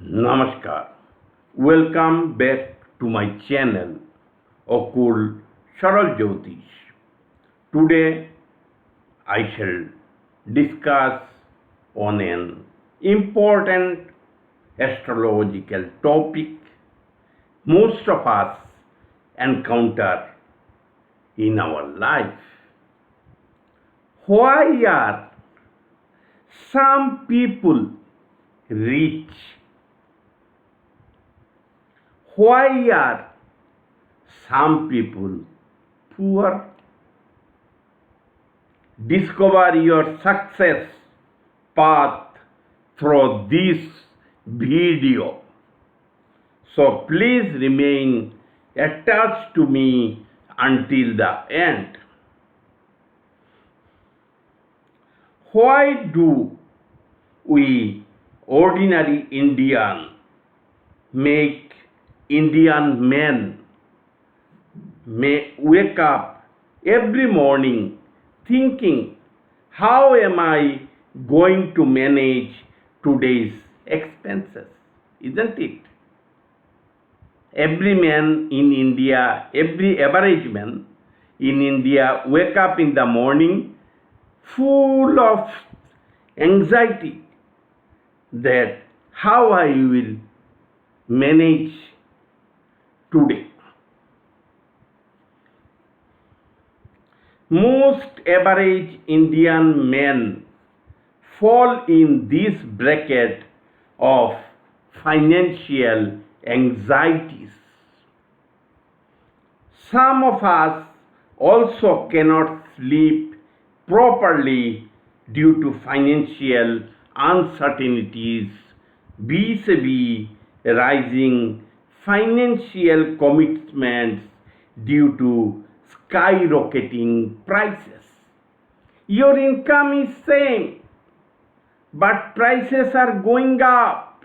Namaskar. Welcome back to my channel, Occult Saral Jyotish. Today I shall discuss on an important astrological topic most of us encounter in our life. Why are some people rich? Why are some people poor? Discover your success path through this video. So please remain attached to me until the end. Why do we ordinary Indian men may wake up every morning thinking, how am I going to manage today's expenses? Isn't it? Every man in India, every average man in India wake up in the morning full of anxiety that how I will manage today. Most average Indian men fall in this bracket of financial anxieties. Some of us also cannot sleep properly due to financial uncertainties vis-a-vis rising financial commitments due to skyrocketing prices. Your income is same, but prices are going up.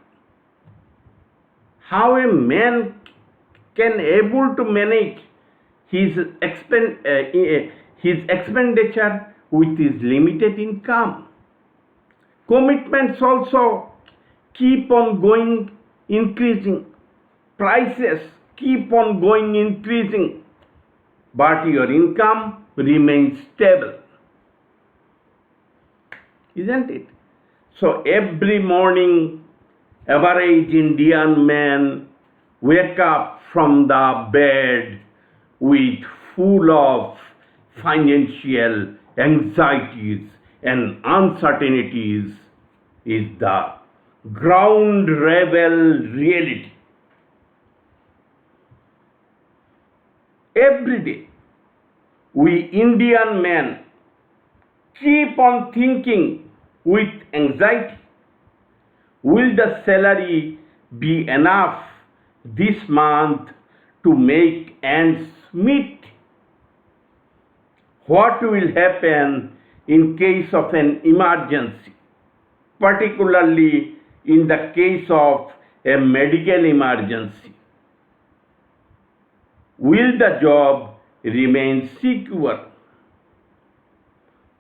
How a man can able to manage his expenditure with his limited income? Commitments also keep on going increasing. Prices keep on going increasing, but your income remains stable. Isn't it? So every morning, average Indian man wake up from the bed with full of financial anxieties and uncertainties is the ground level reality. Every day, we Indian men keep on thinking with anxiety, will the salary be enough this month to make ends meet? What will happen in case of an emergency, particularly in the case of a medical emergency? Will the job remain secure?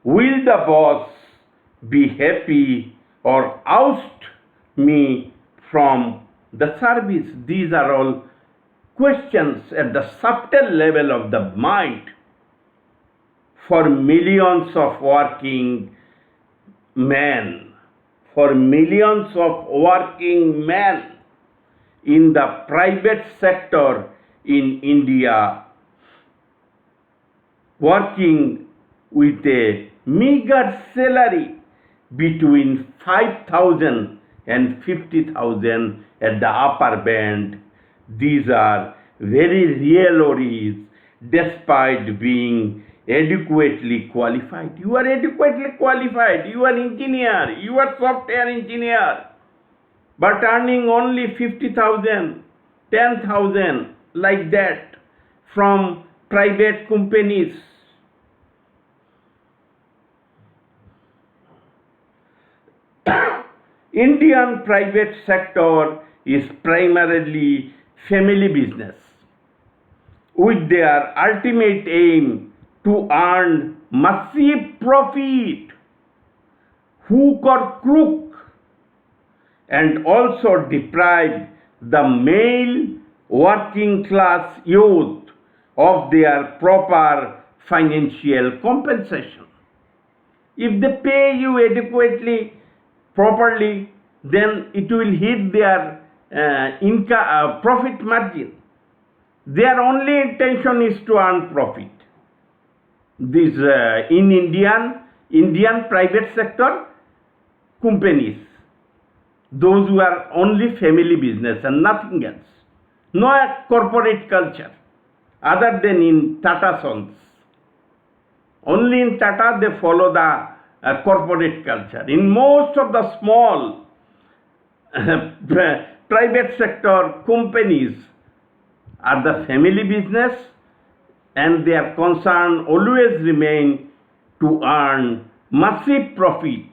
Will the boss be happy or oust me from the service? These are all questions at the subtle level of the mind for millions of working men, in the private sector in India, working with a meager salary between 5,000 and 50,000 at the upper band. These are very real stories despite being adequately qualified. You are adequately qualified. You are engineer. You are software engineer. But earning only 50,000, 10,000 like that from private companies. Indian private sector is primarily family business with their ultimate aim to earn massive profit. Hook or crook, and also deprive the male working class youth of their proper financial compensation. If they pay you adequately, properly, then it will hit their profit margin. Their only intention is to earn profit. This in Indian private sector companies, those who are only family business and nothing else, no corporate culture other than in Tata Sons. Only in Tata they follow the corporate culture. In most of the small private sector companies are the family business, and their concern always remain to earn massive profit.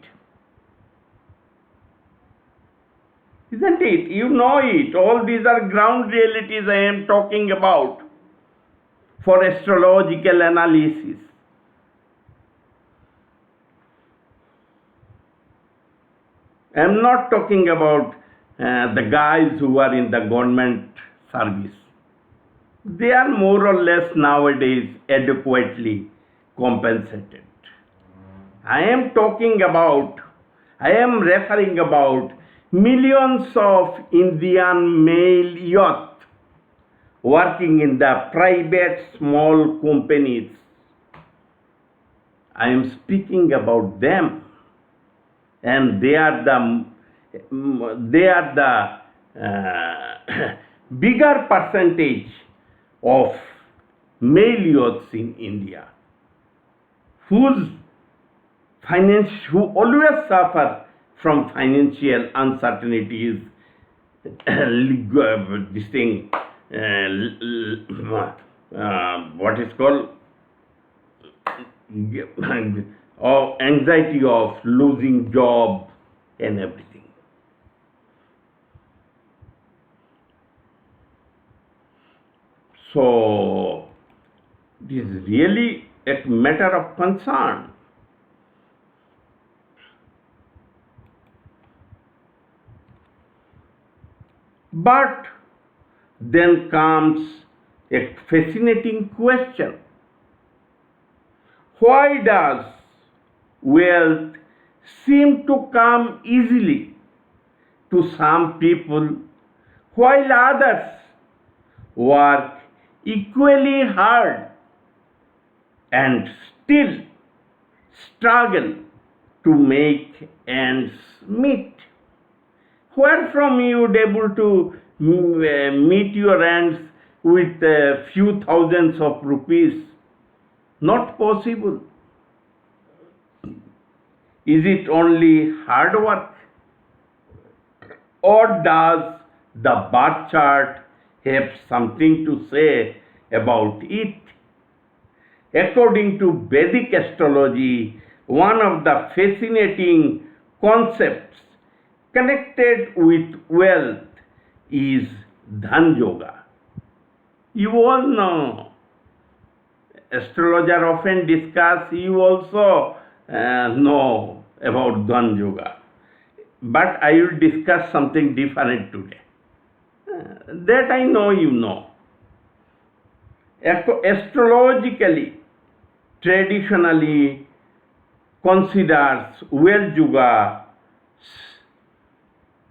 Isn't it? You know it. All these are ground realities I am talking about for astrological analysis. I am not talking about the guys who are in the government service. They are more or less nowadays adequately compensated. I am referring about millions of Indian male youth working in the private small companies. I am speaking about them, and they are the bigger percentage of male youths in India who always suffer from financial uncertainties, this thing, what is called anxiety of losing job and everything. So this is really a matter of concern. But then comes a fascinating question. Why does wealth seem to come easily to some people while others work equally hard and still struggle to make ends meet? Where from you would able to meet your ends with a few thousands of rupees? Not possible. Is it only hard work, or does the birth chart have something to say about it? According to Vedic astrology, one of the fascinating concepts connected with wealth is Dhan Yoga. You all know, astrologers often discuss, you also know about Dhan Yoga. But I will discuss something different today. That I know you know. Astrologically, traditionally considers wealth yoga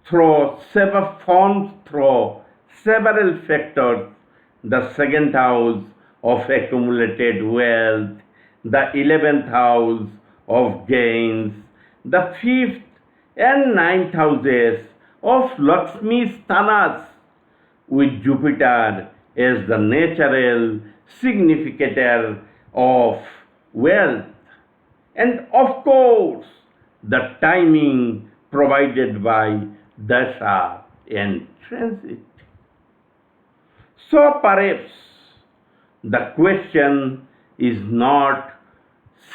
through several factors: the second house of accumulated wealth, the 11th house of gains, the 5th and 9th houses of Lakshmi Sthanas, with Jupiter as the natural significator of wealth, and of course the timing provided by Dasha and transit. So perhaps the question is not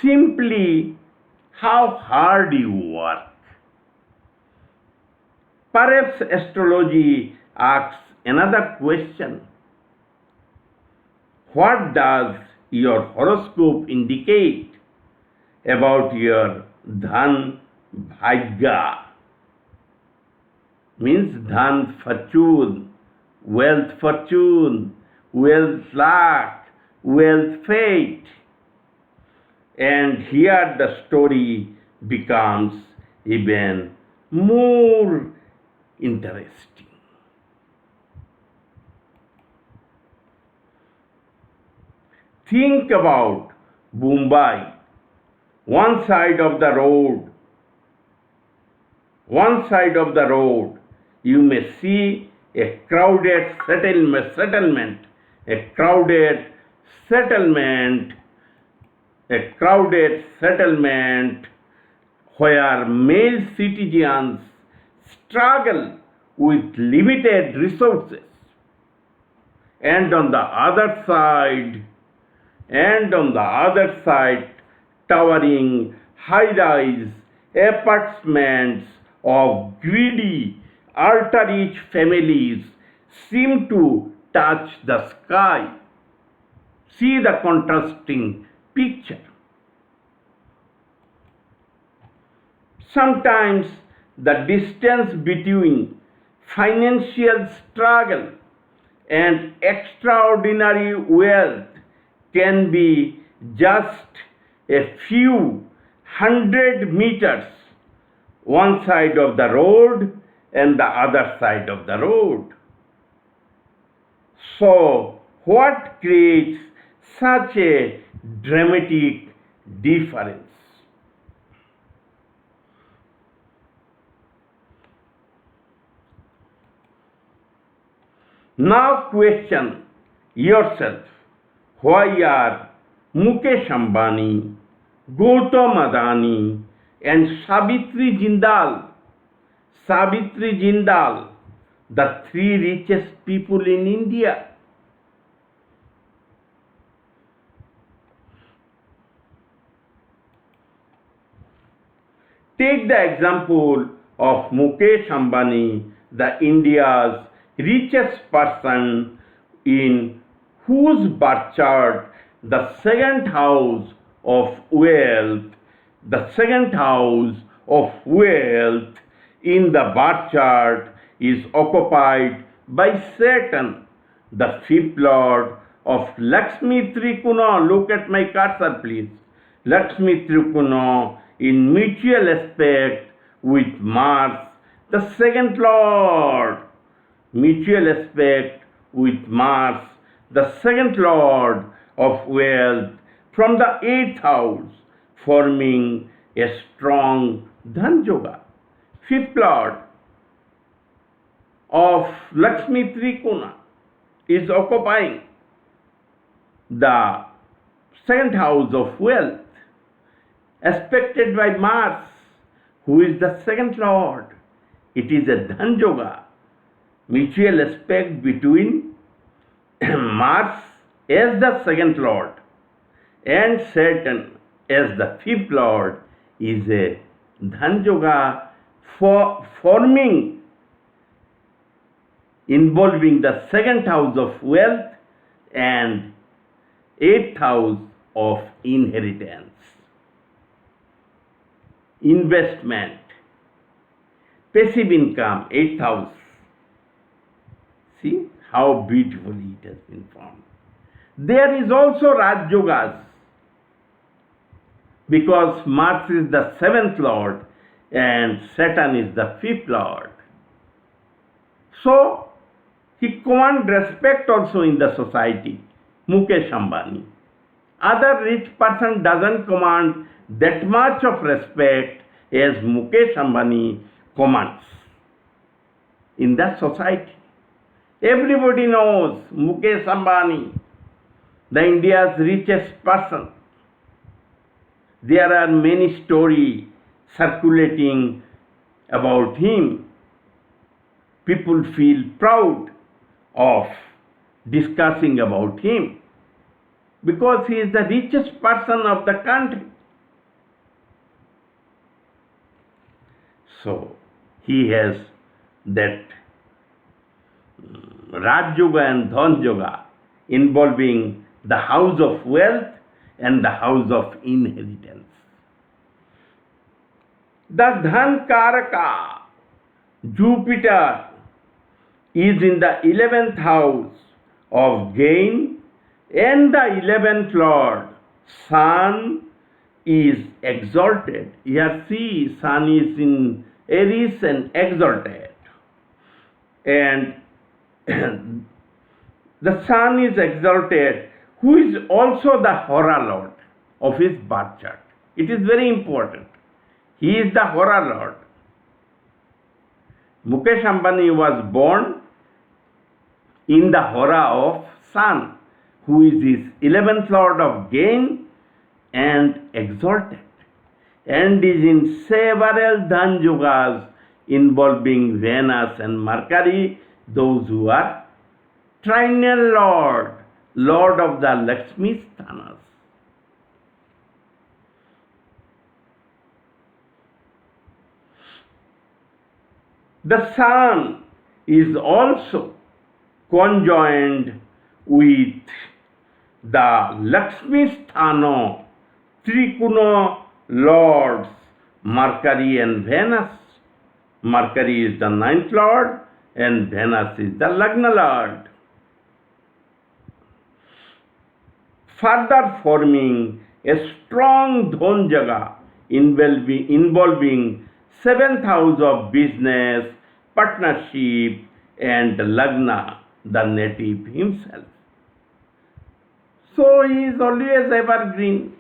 simply how hard you work. Perhaps astrology asks another question. What does your horoscope indicate about your Dhan Bhagya? means dhan fortune, wealth luck, wealth fate. And here the story becomes even more interesting. Think about Mumbai, one side of the road, you may see a crowded settlement, a crowded settlement where male citizens struggle with limited resources. And on the other side, towering high-rise apartments of greedy, ultra-rich families seem to touch the sky. See the contrasting picture. Sometimes the distance between financial struggle and extraordinary wealth can be just a few hundred meters, one side of the road and the other side of the road. So, what creates such a dramatic difference? Now question yourself, why are Mukesh Ambani, Gautam Adani and Savitri Jindal, the three richest people in India? Take the example of Mukesh Ambani, the India's richest person, in whose birth chart the second house of wealth in the birth chart is occupied by Saturn, the fifth lord of Lakshmi Trikona. Look at my cursor, please. Lakshmi Trikona in mutual aspect with Mars, the second lord. Mutual aspect with Mars, the second lord of wealth, from the 8th house, forming a strong Dhan Yoga. Fifth lord of Lakshmi Trikona is occupying the second house of wealth, aspected by Mars, who is the second lord. It is a Dhan Yoga, mutual aspect between Mars as the second lord and Saturn as the fifth lord is a Dhan Yoga involving the second house of wealth and 8th house of inheritance. Investment, passive income, 8th house. See how beautifully it has been formed. There is also Raj Yogas, because Mars is the 7th lord and Saturn is the 5th lord. So, he commands respect also in the society, Mukesh Ambani. Other rich person doesn't command that much of respect as Mukesh Ambani commands in the society. Everybody knows Mukesh Ambani, the India's richest person. There are many stories circulating about him. People feel proud of discussing about him because he is the richest person of the country. So, he has that Raj Yoga and Dhan Yoga involving the house of wealth and the house of inheritance. The Dhan Karaka, Jupiter is in the 11th house of gain, and the 11th Lord, Sun, is exalted. Here see, Sun is in Aries and exalted. And the Sun is exalted, who is also the Hora Lord of his birth chart. It is very important. He is the Hora Lord. Mukesh Ambani was born in the Hora of Sun, who is his 11th Lord of gain and exalted, and is in several Dhan Yogas involving Venus and Mercury, those who are trinal Lord, Lord of the Lakshmi Sthanas. The Sun is also conjoined with the Lakshmi Sthana, Trikuna Lords, Mercury and Venus. Mercury is the 9th Lord and Venus is the Lagna Lord. Further forming a strong Dhan Yoga involving 7th house of business, partnership, and Lagna, the native himself. So he is always evergreen.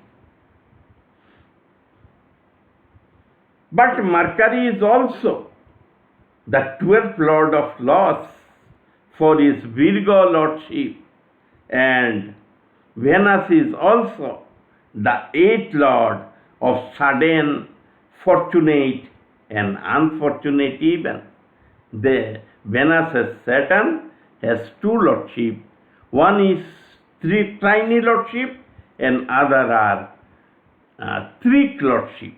But Mercury is also the 12th Lord of loss for his Virgo Lordship, and Venus is also the 8th Lord of sudden, fortunate, and unfortunate events. The Venus as Saturn has 2 lordships. One is trine lordship and other are 3 lordship.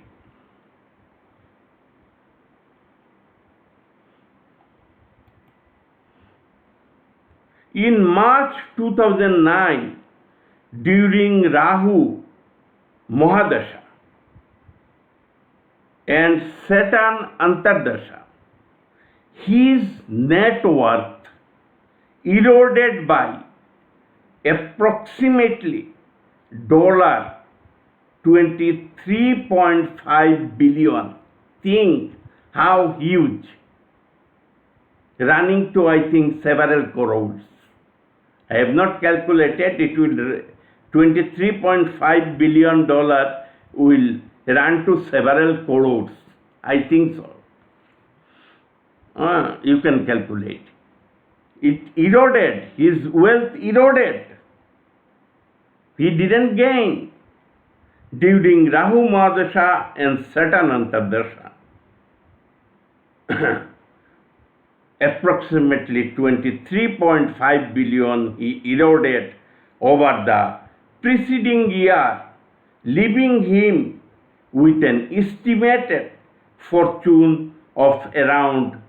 In March 2009, during Rahu Mahadasha and Saturn Antardasha, his net worth eroded by approximately $23.5 billion. Think how huge, running to I think several crores. I have not calculated, it will $23.5 billion will run to several crores. I think so. You can calculate. It eroded, his wealth eroded. He didn't gain during Rahu Mahadasha and Saturn Antardasha. Approximately 23.5 billion he eroded over the preceding year, leaving him with an estimated fortune of around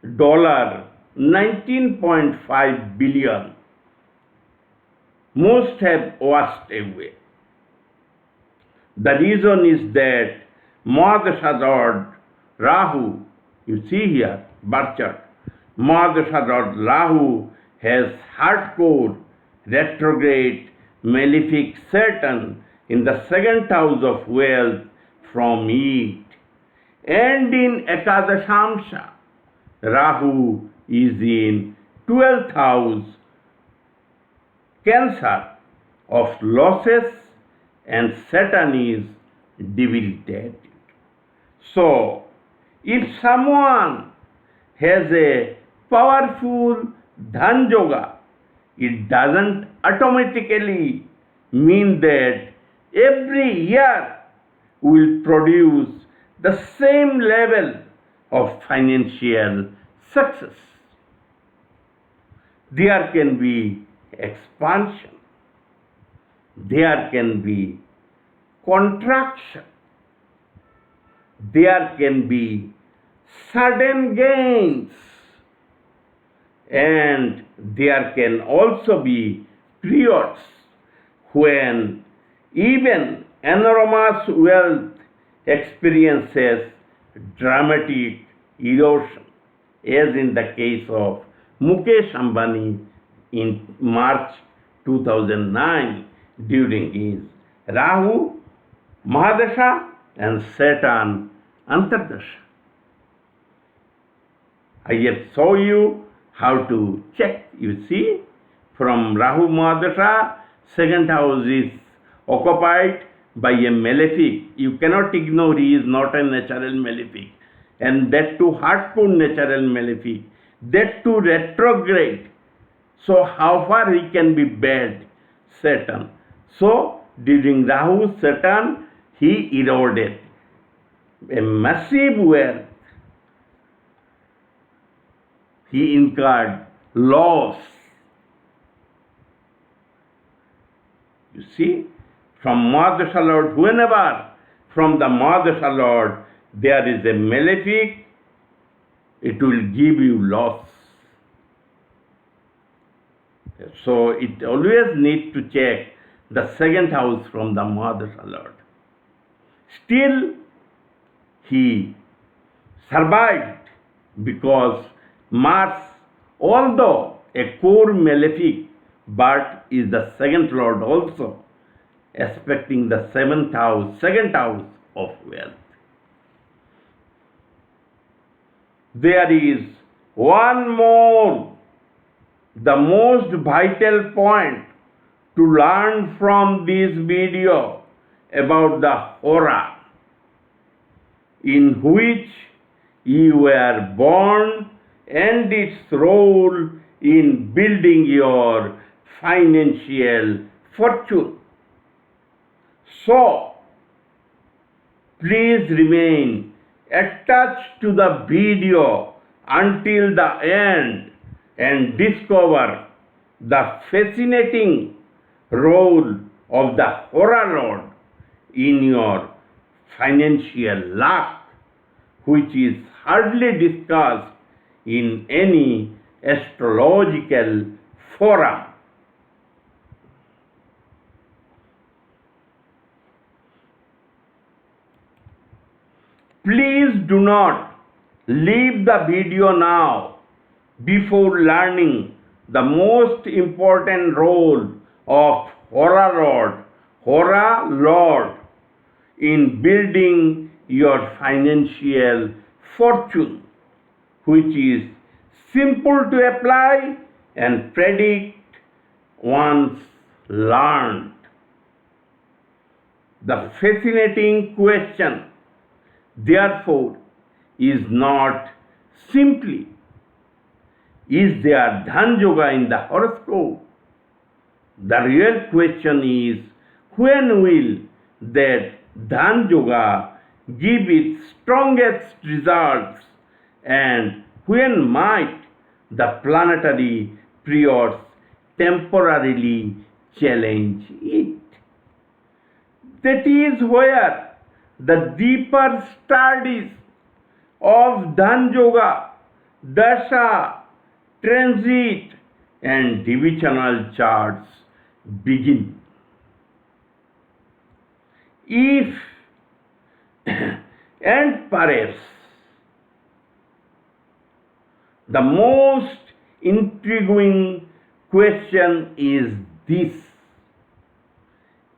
$19.5 billion. Most have washed away. The reason is that Mahadasha Lord Rahu, you see here, birth chart, Mahadasha Lord Rahu has hardcore retrograde malefic Saturn in the 2nd house of wealth from it, and in Ekadashamsha, Rahu is in 12th house, Cancer, of losses, and Saturn is debilitated. So, if someone has a powerful Dhan Yoga, it doesn't automatically mean that every year will produce the same level of financial success. There can be expansion, there can be contraction, there can be sudden gains, and there can also be periods when even enormous wealth experiences dramatic erosion. as in the case of Mukesh Ambani in March 2009 during his Rahu, Mahadasha and Saturn Antardasha. I just show you how to check. You see, from Rahu Mahadasha, second house is occupied by a malefic. You cannot ignore he is not a natural malefic. And that too hardcore natural malefic. That too retrograde. So how far he can be bad? Saturn. So during Rahu, Saturn, he eroded a massive wealth. He incurred loss. You see, from Mahadasha Lord, whenever from the Mahadasha Lord there is a malefic, it will give you loss. So it always needs to check the second house from the Mahadasha Lord. Still, he survived because Mars, although a core malefic, but is the second lord also, aspecting the second house of wealth. There is one more, the most vital point to learn from this video about the hora, in which you were born and its role in building your financial fortune. So, please remain attached to the video until the end and discover the fascinating role of the Hora Lord in your financial luck, which is hardly discussed in any astrological forum. Please do not leave the video now before learning the most important role of Hora Lord in building your financial fortune, which is simple to apply and predict once learned. The fascinating question, therefore, is not simply, is there Dhan Yoga in the horoscope? The real question is, when will that Dhan Yoga give its strongest results, and when might the planetary periods temporarily challenge it? That is where the deeper studies of Dhan Yoga, Dasha, transit and divisional charts begin. If and perhaps the most intriguing question is this: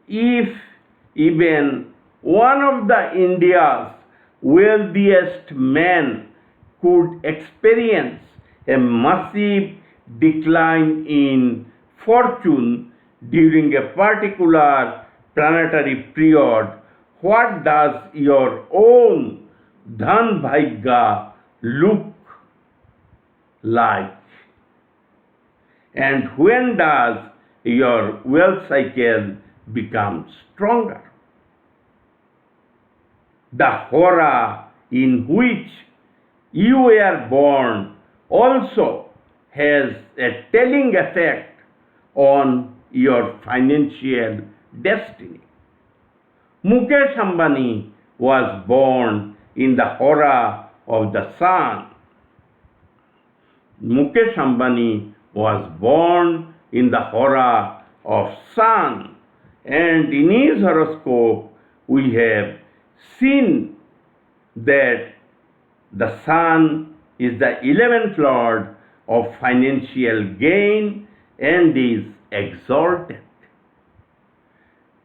if even one of the India's wealthiest men could experience a massive decline in fortune during a particular planetary period, what does your own Dhan Bhagya look like? And when does your wealth cycle become stronger? The hora in which you were born also has a telling effect on your financial destiny. Mukesh Ambani was born in the hora of the sun. Mukesh Ambani was born in the hora of sun, and in his horoscope we have seen that the sun is the 11th lord of financial gain and is exalted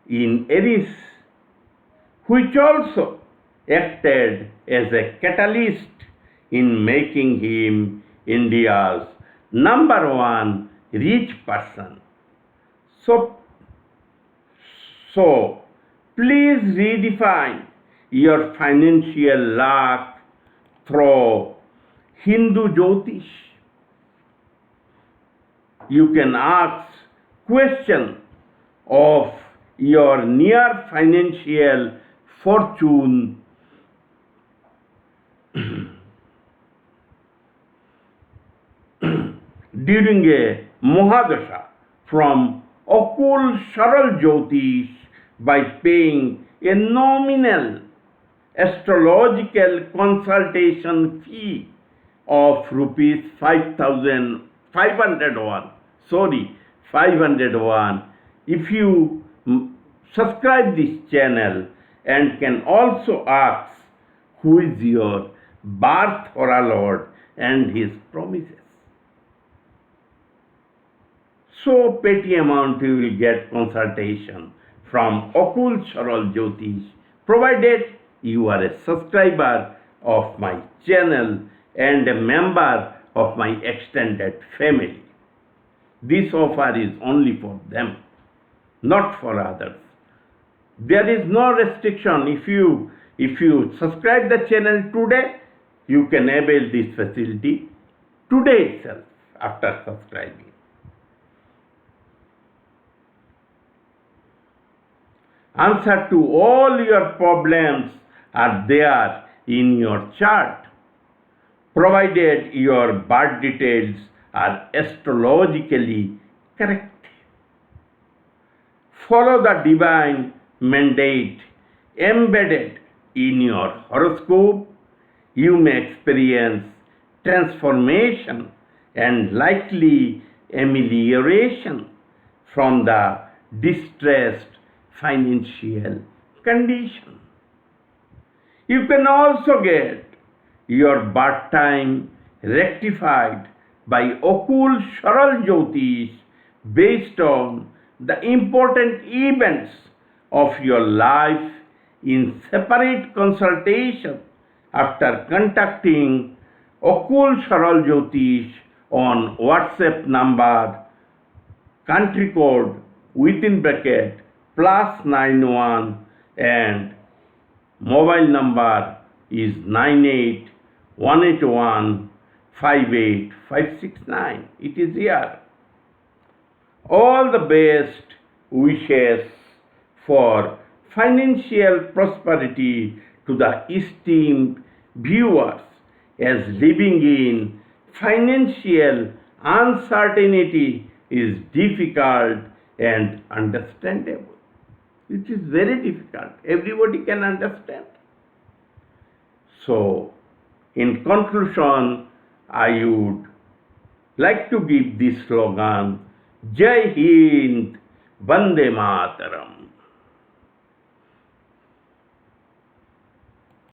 in Aries, which also acted as a catalyst in making him India's number one rich person. So please redefine your financial luck through Hindu Jyotish. You can ask questions of your near financial fortune during a Mahadasha from occult Saral Jyotish by paying a nominal astrological consultation fee of rupees 501. If you subscribe this channel and can also ask who is your birth hora lord and his promises. So petty amount you will get consultation from occult Saral Jyotish, provided you are a subscriber of my channel and a member of my extended family. This offer is only for them, not for others. There is no restriction. If you subscribe the channel today, you can avail this facility today itself after subscribing. Answer to all your problems are there in your chart, provided your birth details are astrologically correct. Follow the divine mandate embedded in your horoscope. You may experience transformation and likely amelioration from the distressed financial condition. You can also get your birth time rectified by occult Saral Jyotish based on the important events of your life in separate consultation after contacting occult Saral Jyotish on WhatsApp number country code within bracket +91 and mobile number is 9818158569. It is here. All the best wishes for financial prosperity to the esteemed viewers, as living in financial uncertainty is difficult and understandable. It is very difficult. Everybody can understand. So, in conclusion, I would like to give this slogan, Jai Hind, Vande Mataram.